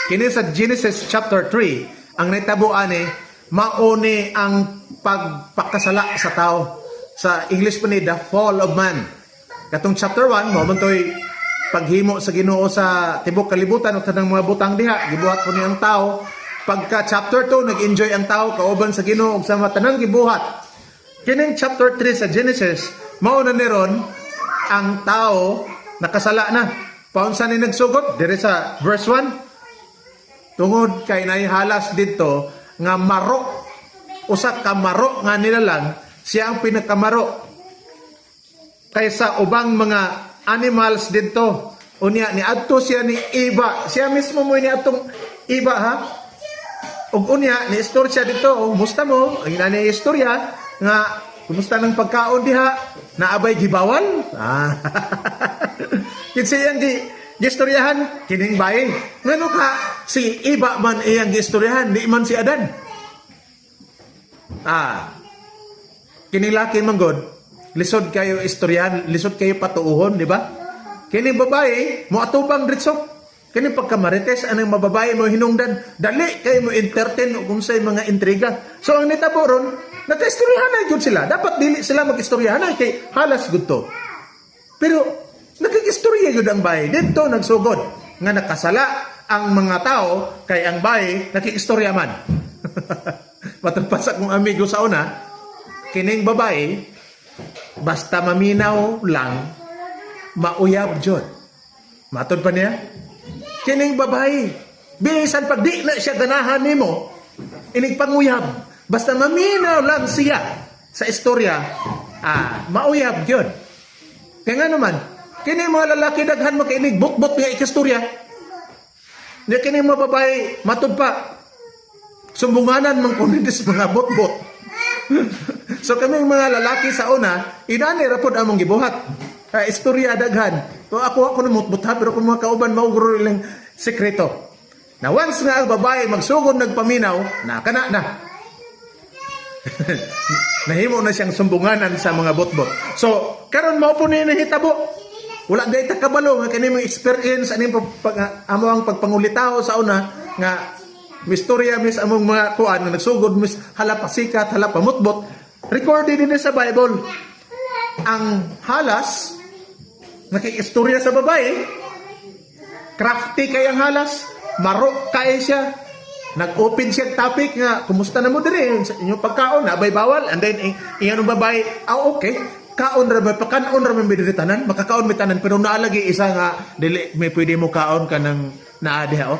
Kini sa Genesis chapter 3, ang naitabo ani mauni ang pagpakasala sa tao. Sa English pa ni the fall of man. Katong chapter 1 mo man toy paghimo sa Ginoo sa tibok kalibutan o tanang mga butang diha, gibuhat po niyang tao. Pagka chapter 2 nag-enjoy ang tao kauban sa Ginoo ug sa tanang gibuhat. Kining chapter 3 sa Genesis, mao na ni ron ang tao nakasala na. Paunsa ni nagsugot diri sa verse 1. Tungod kay nahihalas dito nga maro, usa ka maro nga nilalang, siya ang pinakamaro kaysa ubang mga animals dito. Unya ni adto siya ni Eva, siya mismo mo ni atong Eva ha. Ug unya ni istorya dito, musta mo? Ang inani istorya nga kumusta ng pagkaon diha? Naabay gibawal? Kinsa yang gistoryahan kining bae. Ngano ka si Eva man iyang gistoryahan, di man si Adan. Kining laki manggod, lisod kayo istoryahan, lisod kayo patuuhon, di ba? Kining babae mo atubang diretso. Kining pagkamarites anang mababae mo hinungdan, dali kayo mo entertain ug unsay mga intriga. So ang nitabo ron, naka-istoryahan na gyud sila. Dapat dili sila mag-istoryahan kay halas gud to. Pero nagkikistorya yun ang bahay. Dito nagsugod nga nakasala ang mga tao kay ang bahay nakikistorya man. Matagpasak kong amigo sa una, kining babae, basta maminaw lang, mauyab jud. Matod pa niya, kining babae, bisan pag di na siya ganahan nimo, inig panguyab, basta maminaw lang siya sa istorya, mauyab jud. Kaya nga naman, kini mga lalaki daghan mo kainig bot-bot nga ikastorya. Di kini mga babae matud pa. Sumbunganan man kunindis mga bot-bot. So kami mga lalaki sa una, inani rapod among gibuhat. Istorya daghan. So ako na mutbutha pero kung mga kauban maugro ilang sekreto. Na once nga ang babae magsugod nagpaminaw, nakana na. Nahimo na siyang sumbunganan sa mga bot-bot. So karon mao po ni nahitabo. Wala day ta kabalo nga kini mo experience ani amo ang pagpangulitaw sa una nga mistorya mis among mga kuan nga nagsugod mis hala pasikat hala pamutbot. Recorded din sa Bible. Ang halas nakiistorya sa babae. Crafty kay ang halas, maro kay siya. Nag-open siya topic nga kumusta na mo diri sa inyong pagkaon na bay bawal and then iyan babae okay kaon ra ba pakaon ra man bidiri tanan makakaon mi tanan pero naalagi isa nga dili may pwede mo kaon ka ng naa diha